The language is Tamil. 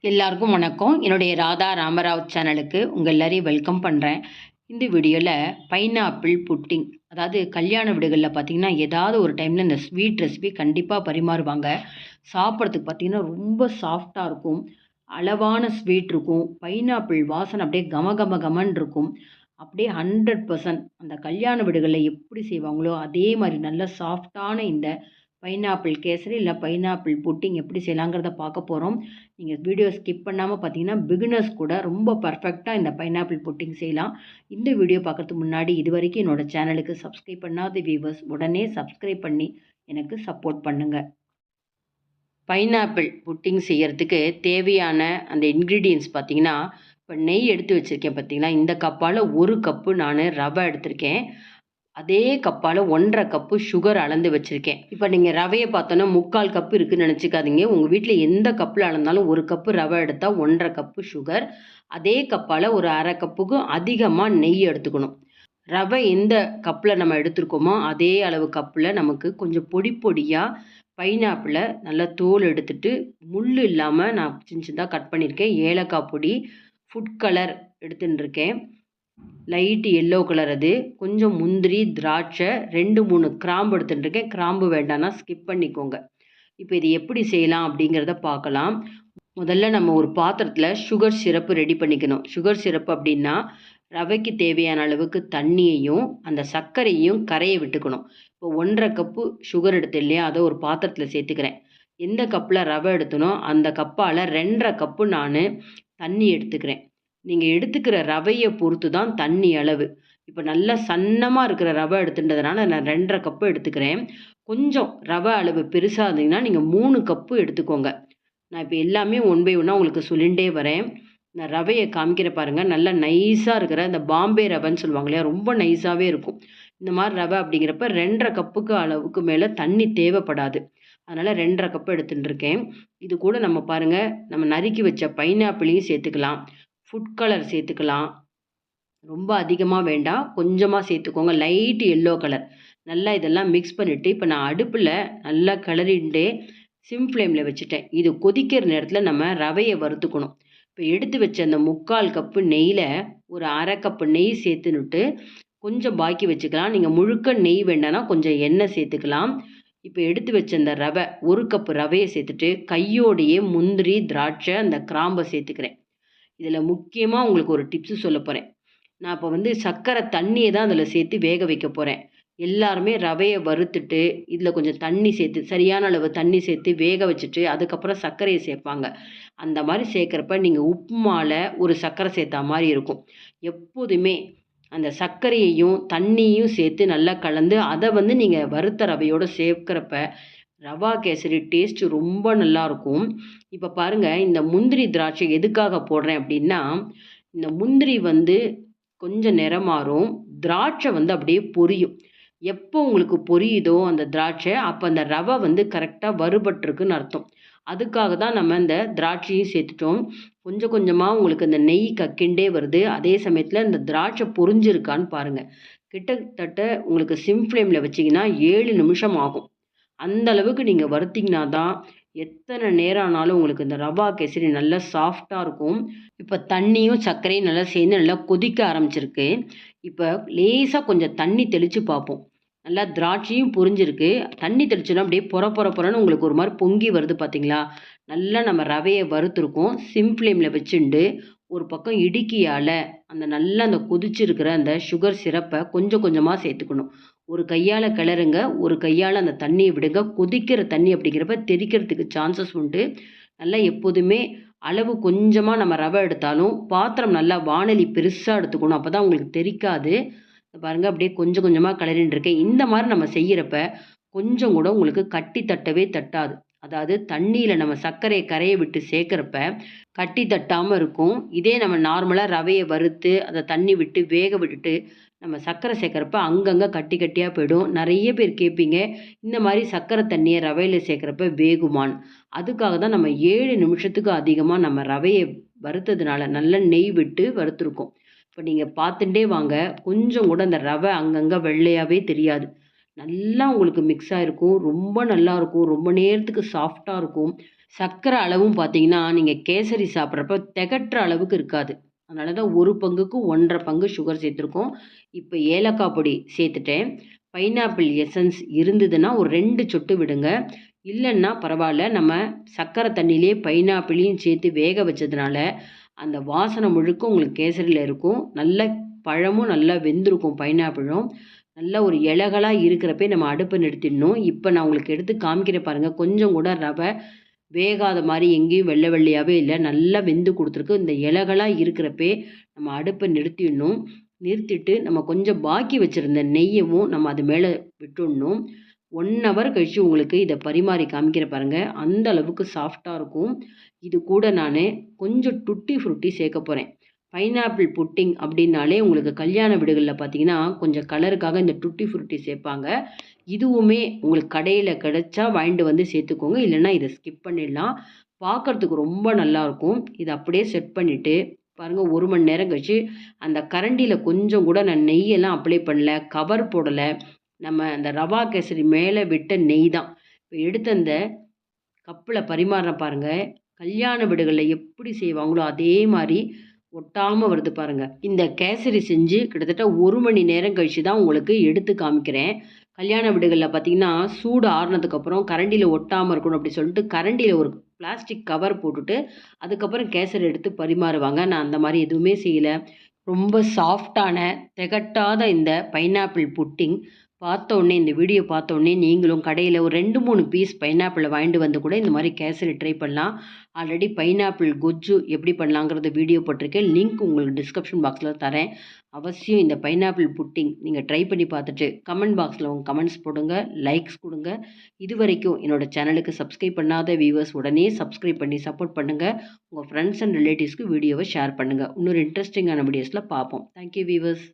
எல்லாருக்கும் வணக்கம். என்னுடைய ராதா ராமராவ் சேனலுக்கு உங்கள் எல்லாரையும் வெல்கம் பண்ணுறேன். இந்த வீடியோவில் பைனாப்பிள் புட்டிங், அதாவது கல்யாண வீடுகளில் பார்த்திங்கன்னா ஏதாவது ஒரு டைமில் இந்த ஸ்வீட் ரெசிபி கண்டிப்பாக பரிமாறுவாங்க. சாப்பிட்றதுக்கு பார்த்திங்கன்னா ரொம்ப சாஃப்டாக இருக்கும், அளவான ஸ்வீட் இருக்கும், பைனாப்பிள் வாசனை அப்படியே கம கம கமன்னு இருக்கும். அப்படியே 100% அந்த கல்யாண வீடுகளில் எப்படி செய்வாங்களோ அதே மாதிரி நல்ல சாஃப்டான இந்த பைனாப்பிள் கேசரி இல்லை பைனாப்பிள் புட்டிங் எப்படி செய்யலாங்கிறத பார்க்க போகிறோம். நீங்கள் வீடியோ ஸ்கிப் பண்ணாமல் பார்த்தீங்கன்னா பிகினர்ஸ் கூட ரொம்ப பர்ஃபெக்டாக இந்த பைனாப்பிள் புட்டிங் செய்யலாம். இந்த வீடியோ பார்க்குறதுக்கு முன்னாடி இது வரைக்கும் என்னோடய சேனலுக்கு சப்ஸ்கிரைப் பண்ணாத வியூவர்ஸ் உடனே சப்ஸ்கிரைப் பண்ணி எனக்கு சப்போர்ட் பண்ணுங்கள். பைனாப்பிள் புட்டிங் செய்கிறதுக்கு தேவையான அந்த இன்க்ரீடியன்ஸ் பார்த்திங்கன்னா, இப்போ நெய் எடுத்து வச்சுருக்கேன் பார்த்திங்களா, இந்த கப்பால் 1 கப்பு நான் ரவை எடுத்திருக்கேன். அதே கப்பால் 1.5 கப்பு சுகர் அளந்து வச்சுருக்கேன். இப்போ நீங்கள் ரவையை பார்த்தோன்னா 3/4 கப்பு இருக்குதுன்னு நினச்சிக்காதீங்க. உங்கள் வீட்டில் எந்த கப்பில் அளந்தாலும் 1 கப்பு ரவை எடுத்தால் 1.5 கப்பு சுகர், அதே கப்பால் ஒரு 1/2 கப்புக்கும் அதிகமாக நெய் எடுத்துக்கணும். ரவை எந்த கப்பில் நம்ம எடுத்துருக்கோமோ அதே அளவு கப்பில் நமக்கு கொஞ்சம் பொடி பொடியாக பைனாப்பிளை நல்லா தோல் எடுத்துட்டு முள் இல்லாமல் நான் சின்ன சின்னதாக கட் பண்ணியிருக்கேன். ஏலக்காய் பொடி, ஃபுட் கலர் எடுத்துன்னு இருக்கேன், லைட் எல்லோ கலர், அது கொஞ்சம் முந்திரி, திராட்சை, 2-3 கிராம்பு எடுத்துட்டுருக்கேன். கிராம்பு வேண்டாம்னா ஸ்கிப் பண்ணிக்கோங்க. இப்போ இது எப்படி செய்யலாம் அப்படிங்கிறத பார்க்கலாம். முதல்ல நம்ம ஒரு பாத்திரத்தில் சுகர் சிரப்பு ரெடி பண்ணிக்கணும். சுகர் சிரப்பு அப்படின்னா ரவைக்கு தேவையான அளவுக்கு தண்ணியையும் அந்த சர்க்கரையும் கரைய விட்டுக்கணும். இப்போ 1.5 கப்பு சுகர் எடுத்து இல்லையா, அதை ஒரு பாத்திரத்தில் சேர்த்துக்கிறேன். எந்த கப்பில் ரவை எடுத்தனோ அந்த கப்பால் 2.5 கப்பு நான் தண்ணி எடுத்துக்கிறேன். நீங்கள் எடுத்துக்கிற ரவையை பொறுத்து தான் தண்ணி அளவு. இப்போ நல்லா சன்னமாக இருக்கிற ரவை எடுத்துட்டதுனால நான் 2.5 கப்பு எடுத்துக்கிறேன். கொஞ்சம் ரவை அளவு பெருசாக இருந்தீங்கன்னா நீங்கள் 3 கப்பு எடுத்துக்கோங்க. நான் இப்போ எல்லாமே ஒன் பை ஒன்னாக உங்களுக்கு சொல்லிகிட்டே வரேன். நான் ரவையை காமிக்கிற பாருங்கள். நல்லா நைஸாக இருக்கிற இந்த பாம்பே ரவைன்னு சொல்லுவாங்க இல்லையா, ரொம்ப நைஸாகவே இருக்கும். இந்த மாதிரி ரவை அப்படிங்கிறப்ப 2.5 கப்புக்கு அளவுக்கு மேலே தண்ணி தேவைப்படாது. அதனால் 2.5 கப்பு எடுத்துகிட்டு இருக்கேன். இது கூட நம்ம பாருங்கள், நம்ம நறுக்கி வச்ச பைனாப்பிளையும் சேர்த்துக்கலாம், ஃபுட் கலர் சேர்த்துக்கலாம். ரொம்ப அதிகமாக வேண்டாம், கொஞ்சமாக சேர்த்துக்கோங்க, லைட் எல்லோ கலர். நல்லா இதெல்லாம் மிக்ஸ் பண்ணிவிட்டு இப்போ நான் அடுப்பில் நல்லா கிளறிண்டே சிம் ஃப்ளேமில் வச்சுட்டேன். இது கொதிக்கிற நேரத்தில் நம்ம ரவையை வறுத்துக்கணும். இப்போ எடுத்து வச்ச அந்த 3/4 கப்பு நெய்யில் ஒரு 1/2 கப்பு நெய் சேர்த்துன்னுட்டு கொஞ்சம் பாக்கி வச்சுக்கலாம். நீங்கள் முழுக்க நெய் வேண்டாம்னா கொஞ்சம் எண்ணெய் சேர்த்துக்கலாம். இப்போ எடுத்து வச்ச அந்த ரவை 1 கப்பு ரவையை சேர்த்துட்டு கையோடையே முந்திரி, திராட்சை, அந்த கிராம்பை சேர்த்துக்கிறேன். இதில் முக்கியமாக உங்களுக்கு ஒரு டிப்ஸு சொல்ல போகிறேன். நான் இப்போ சர்க்கரை தண்ணியை தான் அதில் சேர்த்து வேக வைக்க போகிறேன். எல்லாருமே ரவையை வறுத்துட்டு இதில் கொஞ்சம் தண்ணி சேர்த்து, சரியான அளவு தண்ணி சேர்த்து வேக வச்சுட்டு அதுக்கப்புறம் சர்க்கரையை சேர்ப்பாங்க. அந்த மாதிரி சேர்க்குறப்ப நீங்கள் உப்புமாவில் ஒரு சர்க்கரை சேர்த்தா மாதிரி இருக்கும். எப்போதுமே அந்த சர்க்கரையையும் தண்ணியும் சேர்த்து நல்லா கலந்து அதை நீங்கள் வறுத்த ரவையோடு சேர்க்குறப்ப ரவா கேசரி டேஸ்ட்டு ரொம்ப நல்லாயிருக்கும். இப்போ பாருங்கள், இந்த முந்திரி திராட்சை எதுக்காக போடுறேன் அப்படின்னா, இந்த முந்திரி கொஞ்சம் நிறம் மாறும், திராட்சை அப்படியே பொரியும். எப்போ உங்களுக்கு பொரியுதோ அந்த திராட்சை, அப்போ அந்த ரவை கரெக்டாக வறுபட்டிருக்குன்னு அர்த்தம். அதுக்காக தான் நம்ம இந்த திராட்சையும் சேர்த்துட்டோம். கொஞ்சம் கொஞ்சமாக உங்களுக்கு இந்த நெய் கக்கிண்டே வருது. அதே சமயத்தில் இந்த திராட்சை பொரிஞ்சிருக்கான்னு பாருங்கள். கிட்டத்தட்ட உங்களுக்கு சிம் ஃப்ளேமில் வச்சிங்கன்னா 7 நிமிஷம் ஆகும். அந்த அளவுக்கு நீங்கள் வறுத்தீங்கன்னா தான் எத்தனை நேரம் ஆனாலும் உங்களுக்கு இந்த ரவா கேசரி நல்லா சாஃப்டாக இருக்கும். இப்போ தண்ணியும் சர்க்கரையும் நல்லா சேர்ந்து நல்லா கொதிக்க ஆரம்பிச்சிருக்கு. இப்போ லேசாக கொஞ்சம் தண்ணி தெளித்து பார்ப்போம். நல்லா திராட்சையும் புரிஞ்சிருக்கு. தண்ணி தெளிச்சோன்னா அப்படியே பொறன்னு உங்களுக்கு ஒரு மாதிரி பொங்கி வருது பார்த்தீங்களா. நல்லா நம்ம ரவையை வறுத்துருக்கோம். சிம் ஃப்ளேமில் வச்சுண்டு ஒரு பக்கம் இடுக்கியால் அந்த கொதிச்சிருக்கிற அந்த சுகர் சிரப்பை கொஞ்சம் கொஞ்சமாக சேர்த்துக்கணும். ஒரு கையால் கிளறுங்க, ஒரு கையால் அந்த தண்ணியை விடுங்க. கொதிக்கிற தண்ணி அப்படிங்கிறப்ப தெறிக்கிறதுக்கு சான்சஸ் உண்டு. நல்லா எப்போதுமே அளவு கொஞ்சமாக நம்ம ரவை எடுத்தாலும் பாத்திரம் நல்லா வாணலி பெருசாக எடுத்துக்கணும். அப்போ தான் உங்களுக்கு தெறிக்காது. பாருங்கள், அப்படியே கொஞ்சம் கொஞ்சமாக கிளறின்னு இருக்கேன். இந்த மாதிரி நம்ம செய்கிறப்ப கொஞ்சம் கூட உங்களுக்கு கட்டி தட்டவே தட்டாது. அதாவது தண்ணியில் நம்ம சர்க்கரையை கரைய விட்டு சேர்க்குறப்ப கட்டி தட்டாமல் இருக்கும். இதே நம்ம நார்மலாக ரவையை வறுத்து அதை தண்ணி விட்டு வேக விட்டுட்டு நம்ம சர்க்கரை சேர்க்குறப்ப அங்கங்கே கட்டி கட்டியாக போயிடும். நிறைய பேர் கேட்பீங்க, இந்த மாதிரி சர்க்கரை தண்ணியை ரவையில் சேர்க்குறப்ப வேகுமான்னு. அதுக்காக தான் நம்ம 7 நிமிஷத்துக்கு அதிகமாக நம்ம ரவையை வறுத்ததுனால நல்ல நெய் விட்டு வறுத்துருக்கோம். இப்போ நீங்கள் பார்த்துட்டே வாங்க, கொஞ்சம் கூட அந்த ரவை அங்கங்கே வெள்ளையாகவே தெரியாது. நல்லா உங்களுக்கு மிக்ஸ் ஆகிருக்கும். ரொம்ப நல்லாயிருக்கும். ரொம்ப நேரத்துக்கு சாஃப்டாக இருக்கும். சர்க்கரை அளவும் பார்த்தீங்கன்னா, நீங்க கேசரி சாப்பிட்றப்ப திகட்டுற அளவுக்கு இருக்காது. அதனால தான் 1 பங்குக்கு 1 1/2 பங்கு சுகர் சேர்த்துருக்கோம். இப்ப ஏலக்காய் பொடி சேர்த்துட்டேன். பைனாப்பிள் எசன்ஸ் இருந்ததுன்னா ஒரு 2 சொட்டு விடுங்க. இல்லன்னா பரவால்ல. நம்ம சர்க்கரை தண்ணியிலேயே பைனாப்பிளையும் சேர்த்து வேக வச்சதுனால, அந்த வாசனை முழுக்க உங்களுக்கு கேசரில இருக்கும். நல்ல பழமும் நல்லா வெந்திருக்கும் பைனாப்பிளும். நல்ல ஒரு இளகலா இருக்கிறப்பயே நம்ம அடுப்ப நிறுத்திடணும். இப்ப நான் உங்களுக்கு எடுத்து காமிக்கிறேன் பாருங்க. கொஞ்சம் கூட ரவை வேகாத மாரி எங்கேயும் வெள்ள வெள்ளையாவே இல்ல. நல்லா வெந்து குடுத்துருக்கு. இந்த இலைகளா இருக்கிறப்பயே நம்ம அடுப்ப நிறுத்திடணும். நிறுத்திட்டு நம்ம கொஞ்சம் பாக்கி வச்சிருந்த நெய்யவும் நம்ம அது மேல விட்டுடணும். 1 ஹவர் கழிச்சு உங்களுக்கு இத பரிமாறி காமிக்கிறேன் பாருங்க. அந்த அளவுக்கு சாஃப்ட்டா இருக்கும். இது கூட நானு கொஞ்சம் டூட்டி ஃப்ரூட்டி சேர்க்க போறேன். பைனாப்பிள் புட்டிங் அப்டின்னாலே உங்களுக்கு கல்யாண வீடுகள்ல பார்த்தீங்கன்னா, கொஞ்சம் கலருக்காக இந்த டூட்டி ஃப்ரூட்டி சேர்ப்பாங்க. இதுவுமே உங்களுக்கு கடையில கிடைச்சா வாங்கிட்டு வந்து சேர்த்துக்கோங்க. இல்லன்னா இத ஸ்கிப் பண்ணிடலாம். பார்க்கறதுக்கு ரொம்ப நல்லாருக்கும். இத அப்படியே செட் பண்ணிட்டு, பாருங்க 1 மணி நேரம் கழிச்சு, அந்த கரண்டில கொஞ்சம் கூட நான் நெய்யெல்லாம் அப்ளை பண்ணல. கவர் போடல. நம்ம அந்த ரவா கேசரி மேல விட்ட நெய் தான். இப்ப எடுத்து அந்த கப்புல பரிமாறுறேன் பாருங்க. கல்யாண வீடுகள்ல எப்படி செய்வாங்களோ, அதே மாரி ஒட்டாம வருது பாருங்க. இந்த கேசரி செஞ்சு கிட்டத்தட்ட 1 மணி நேரம் கழிச்சு தான் உங்களுக்கு எடுத்து காமிக்கிறேன். கல்யாண வீடுகள்ல பார்த்தீங்கன்னா, சூடு ஆறுனதுக்கப்புறம் கரண்டில ஒட்டாம இருக்கணும் அப்படி சொல்லிட்டு, கரண்டில ஒரு பிளாஸ்டிக் கவர் போட்டுட்டு, அதுக்கப்புறம் கேசரி எடுத்து பரிமாறுவாங்க. நான் அந்த மாரி எதுவுமே செய்யல. ரொம்ப சாஃப்ட்டான, திகட்டாத இந்த பைனாப்பிள் புட்டிங் பார்த்தோனே இந்த வீடியோ பார்த்தோனே நீங்களும் கடையில ஒரு 2, 3 பீஸ் பைனாப்பிள வாங்கிட்டு வந்து கூட இந்த மாரி கேசரி ட்ரை பண்ணலாம். ஆல்ரெடி பைனாப்பிள் கொஜ்ஜு எப்படி பண்ணலாங்கிறது வீடியோ போட்டிருக்கேன். லிங்க் உங்களுக்கு டிஸ்கிரிப்ஷன் பாக்ஸ்ல தரேன். அவசியம் இந்த பைனாப்பிள் புட்டிங் நீங்க ட்ரை பண்ணி பார்த்துட்டு, கமெண்ட் பாக்ஸ்ல உங்க கமெண்ட்ஸ் போடுங்க, லைக்ஸ் குடுங்க. இதுவரைக்கும் என்னோட சேனலுக்கு சப்ஸ்கிரைப் பண்ணாத வியூவர்ஸ் உடனே சப்ஸ்கிரைப் பண்ணி சப்போர்ட் பண்ணுங்க. உங்க ஃப்ரெண்ட்ஸ் அண்ட் ரிலேட்டிவ்ஸ்க்கு வீடியோவ ஷேர் பண்ணுங்க. இன்னொரு இன்ட்ரஸ்டிங்கான வீடியோஸ்ல பார்ப்போம். Thank you viewers.